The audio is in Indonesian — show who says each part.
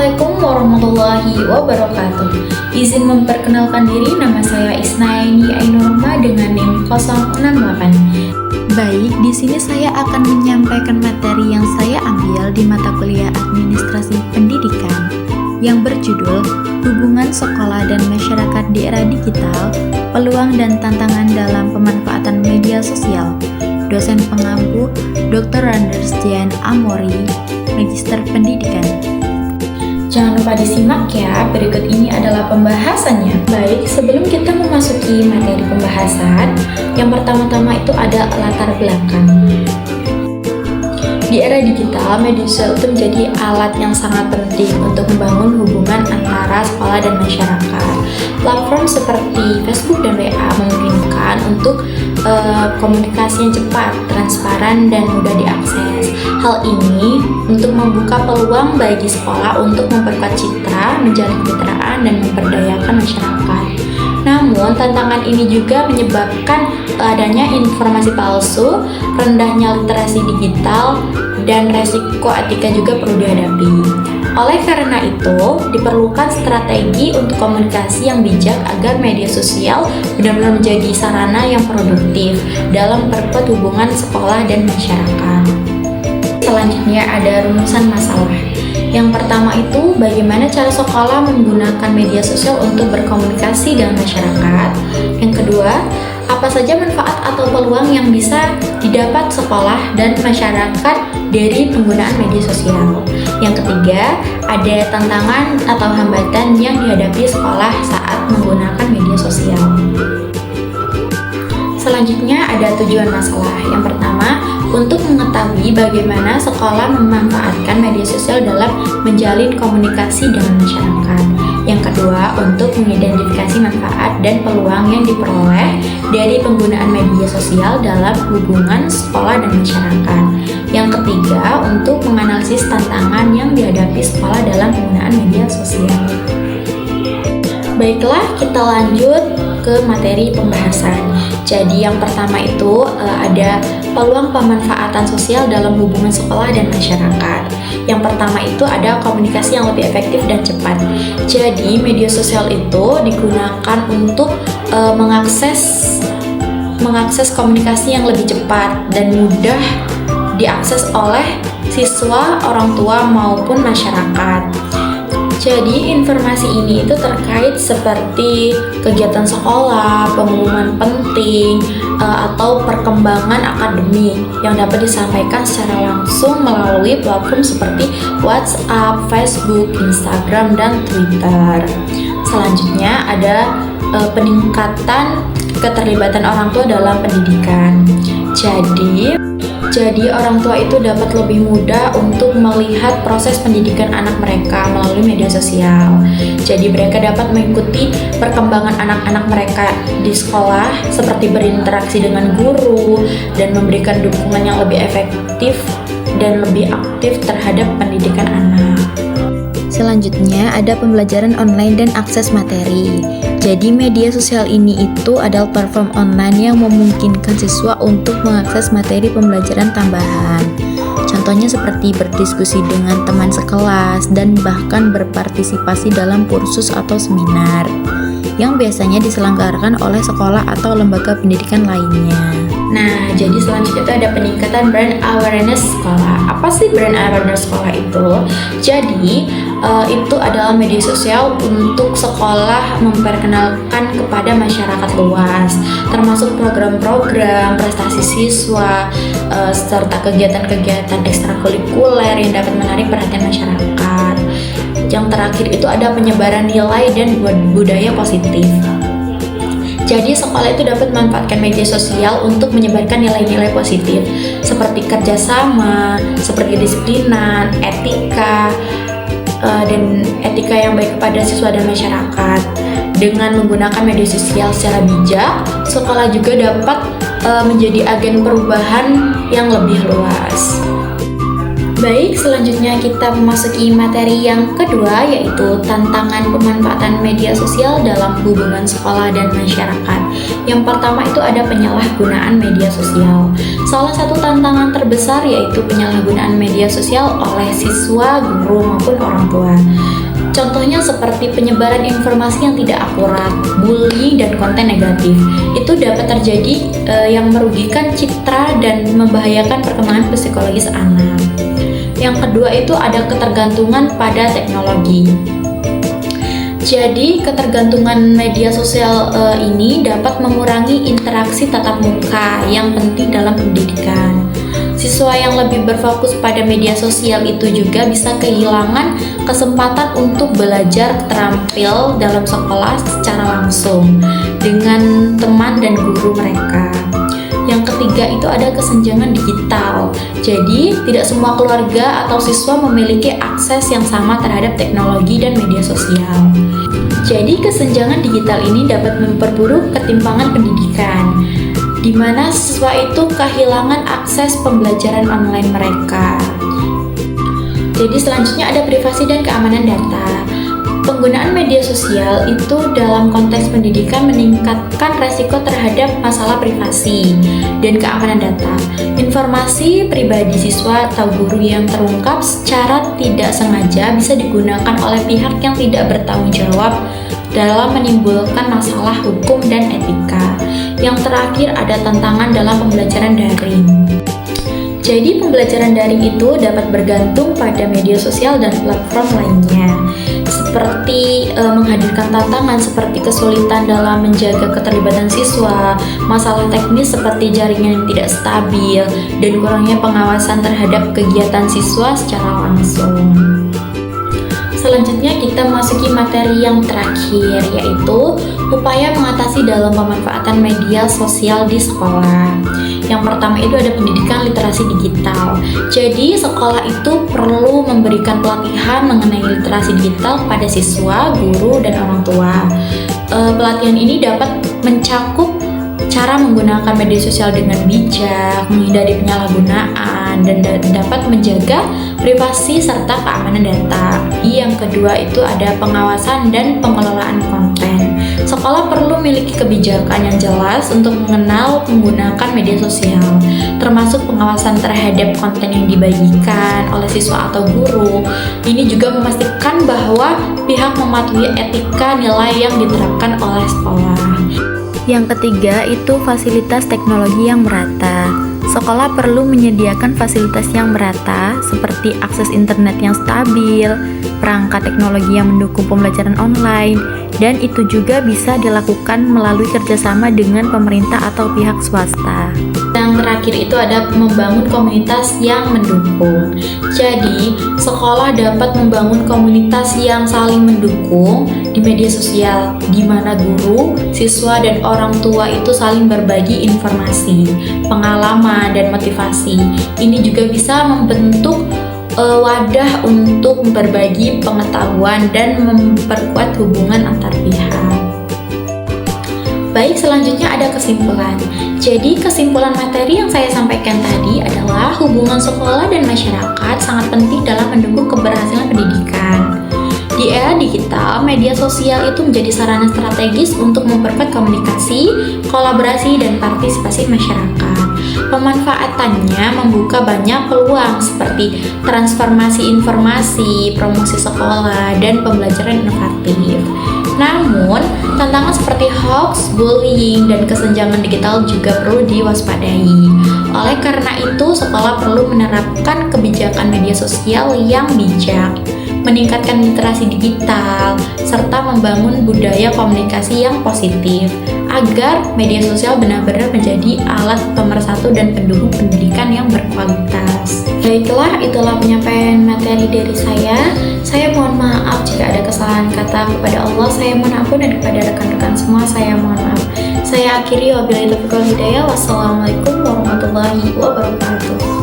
Speaker 1: Assalamualaikum warahmatullahi wabarakatuh. Izin memperkenalkan diri, nama saya Isnaini Ainurma dengan NIM 068.
Speaker 2: Baik, di sini saya akan menyampaikan materi yang saya ambil di mata kuliah Administrasi Pendidikan yang berjudul Hubungan Sekolah dan Masyarakat di Era Digital, Peluang dan Tantangan dalam Pemanfaatan Media Sosial. Dosen pengampu Dr. Randers Dian Amori, Magister Pendidikan.
Speaker 1: Jangan lupa disimak ya, berikut ini adalah pembahasannya. Baik, sebelum kita memasuki materi pembahasan, yang pertama-tama itu ada latar belakang. Di era digital, media sosial itu menjadi alat yang sangat penting untuk membangun hubungan antara sekolah dan masyarakat. Platform seperti Facebook dan WA memungkinkan untuk komunikasi yang cepat, transparan, dan mudah diakses. Hal ini untuk membuka peluang bagi sekolah untuk memperkuat citra, menjalin kemitraan, dan memberdayakan masyarakat. Namun, tantangan ini juga menyebabkan adanya informasi palsu, rendahnya literasi digital, dan resiko etika juga perlu dihadapi. Oleh karena itu, diperlukan strategi untuk komunikasi yang bijak agar media sosial benar-benar menjadi sarana yang produktif dalam memperkuat hubungan sekolah dan masyarakat. Selanjutnya ada rumusan masalah. Yang pertama itu, bagaimana cara sekolah menggunakan media sosial untuk berkomunikasi dengan masyarakat. Yang kedua, apa saja manfaat atau peluang yang bisa didapat sekolah dan masyarakat dari penggunaan media sosial. Yang ketiga, ada tantangan atau hambatan yang dihadapi sekolah saat menggunakan media sosial. Selanjutnya ada tujuan masalah. Yang pertama, untuk mengetahui bagaimana sekolah memanfaatkan media sosial dalam menjalin komunikasi dengan masyarakat. Yang kedua, untuk mengidentifikasi manfaat dan peluang yang diperoleh dari penggunaan media sosial dalam hubungan sekolah dan masyarakat. Yang ketiga, untuk menganalisis tantangan yang dihadapi sekolah dalam penggunaan media sosial. Baiklah, kita lanjut ke materi pembahasan. Jadi yang pertama itu ada peluang pemanfaatan sosial dalam hubungan sekolah dan masyarakat. Yang pertama itu ada komunikasi yang lebih efektif dan cepat. Jadi media sosial itu digunakan untuk mengakses komunikasi yang lebih cepat dan mudah diakses oleh siswa, orang tua maupun masyarakat. Jadi informasi ini itu terkait seperti kegiatan sekolah, pengumuman penting, atau perkembangan akademik yang dapat disampaikan secara langsung melalui platform seperti WhatsApp, Facebook, Instagram, dan Twitter. Selanjutnya ada peningkatan keterlibatan orang tua dalam pendidikan. Jadi orang tua itu dapat lebih mudah untuk melihat proses pendidikan anak mereka melalui media sosial. Jadi mereka dapat mengikuti perkembangan anak-anak mereka di sekolah seperti berinteraksi dengan guru dan memberikan dukungan yang lebih efektif dan lebih aktif terhadap pendidikan anak.
Speaker 2: Selanjutnya ada pembelajaran online dan akses materi. Jadi media sosial ini itu adalah platform online yang memungkinkan siswa untuk mengakses materi pembelajaran tambahan. Contohnya seperti berdiskusi dengan teman sekelas dan bahkan berpartisipasi dalam kursus atau seminar yang biasanya diselenggarakan oleh sekolah atau lembaga pendidikan lainnya.
Speaker 1: Nah, jadi selanjutnya itu ada peningkatan brand awareness sekolah. Apa sih brand awareness sekolah itu? Jadi, itu adalah media sosial untuk sekolah memperkenalkan kepada masyarakat luas, termasuk program-program, prestasi siswa, serta kegiatan-kegiatan ekstrakurikuler yang dapat menarik perhatian masyarakat. Yang terakhir itu ada penyebaran nilai dan budaya positif. Jadi sekolah itu dapat memanfaatkan media sosial untuk menyebarkan nilai-nilai positif seperti kerjasama, seperti kedisiplinan, etika, dan etika yang baik kepada siswa dan masyarakat. Dengan menggunakan media sosial secara bijak, sekolah juga dapat menjadi agen perubahan yang lebih luas. Baik, selanjutnya kita memasuki materi yang kedua, yaitu tantangan pemanfaatan media sosial dalam hubungan sekolah dan masyarakat. Yang pertama itu ada penyalahgunaan media sosial. Salah satu tantangan terbesar yaitu penyalahgunaan media sosial oleh siswa, guru, maupun orang tua. Contohnya seperti penyebaran informasi yang tidak akurat, bullying, dan konten negatif. Itu dapat terjadi yang merugikan citra dan membahayakan perkembangan psikologis anak. Yang kedua itu ada ketergantungan pada teknologi. Jadi ketergantungan media sosial ini dapat mengurangi interaksi tatap muka yang penting dalam pendidikan. Siswa yang lebih berfokus pada media sosial itu juga bisa kehilangan kesempatan untuk belajar terampil dalam sekolah secara langsung dengan teman dan guru mereka. Yang ketiga itu ada kesenjangan digital. Jadi, tidak semua keluarga atau siswa memiliki akses yang sama terhadap teknologi dan media sosial. Jadi, kesenjangan digital ini dapat memperburuk ketimpangan pendidikan, di mana siswa itu kehilangan akses pembelajaran online mereka. Jadi, selanjutnya ada privasi dan keamanan data. Penggunaan media sosial itu dalam konteks pendidikan meningkatkan resiko terhadap masalah privasi dan keamanan data. Informasi pribadi siswa atau guru yang terungkap secara tidak sengaja bisa digunakan oleh pihak yang tidak bertanggung jawab dalam menimbulkan masalah hukum dan etika. Yang terakhir ada tantangan dalam pembelajaran daring. Jadi pembelajaran daring itu dapat bergantung pada media sosial dan platform lainnya, seperti menghadirkan tantangan seperti kesulitan dalam menjaga keterlibatan siswa, masalah teknis seperti jaringan yang tidak stabil, dan kurangnya pengawasan terhadap kegiatan siswa secara langsung. Selanjutnya kita masuki materi yang terakhir, yaitu upaya mengatasi dalam pemanfaatan media sosial di sekolah. Yang pertama itu ada pendidikan literasi digital. Jadi sekolah itu perlu memberikan pelatihan mengenai literasi digital kepada siswa, guru, dan orang tua. Pelatihan ini dapat mencakup cara menggunakan media sosial dengan bijak, menghindari penyalahgunaan, dan dapat menjaga privasi serta keamanan data. Yang kedua itu ada pengawasan dan pengelolaan konten. Sekolah perlu memiliki kebijakan yang jelas untuk mengenal menggunakan media sosial, termasuk pengawasan terhadap konten yang dibagikan oleh siswa atau guru. Ini juga memastikan bahwa pihak mematuhi etika nilai yang diterapkan oleh sekolah.
Speaker 2: Yang ketiga itu fasilitas teknologi yang merata. Sekolah perlu menyediakan fasilitas yang merata seperti akses internet yang stabil, perangkat teknologi yang mendukung pembelajaran online, dan itu juga bisa dilakukan melalui kerjasama dengan pemerintah atau pihak swasta.
Speaker 1: Yang terakhir itu ada membangun komunitas yang mendukung. Jadi, sekolah dapat membangun komunitas yang saling mendukung di media sosial, di mana guru, siswa, dan orang tua itu saling berbagi informasi, pengalaman, dan motivasi. Ini juga bisa membentuk wadah untuk berbagi pengetahuan dan memperkuat hubungan antar pihak. Baik, selanjutnya ada kesimpulan. Jadi, kesimpulan materi yang saya sampaikan tadi adalah hubungan sekolah dan masyarakat sangat penting dalam mendukung keberhasilan pendidikan. Di era digital, media sosial itu menjadi sarana strategis untuk memperkuat komunikasi, kolaborasi, dan partisipasi masyarakat. Pemanfaatannya membuka banyak peluang seperti transformasi informasi, promosi sekolah, dan pembelajaran inovatif. Namun, tantangan seperti hoax, bullying, dan kesenjangan digital juga perlu diwaspadai. Oleh karena itu, sekolah perlu menerapkan kebijakan media sosial yang bijak, meningkatkan literasi digital, serta membangun budaya komunikasi yang positif, agar media sosial benar-benar menjadi alat pemersatu dan pendukung pendidikan yang berkualitas. Baiklah, itulah penyampaian materi dari saya. Saya mohon maaf jika ada kesalahan kata. Kepada Allah saya mohon ampun, dan kepada rekan-rekan semua saya mohon maaf. Saya akhiri, wabillahi taufiq wal hidayah. Wassalamualaikum warahmatullahi wabarakatuh.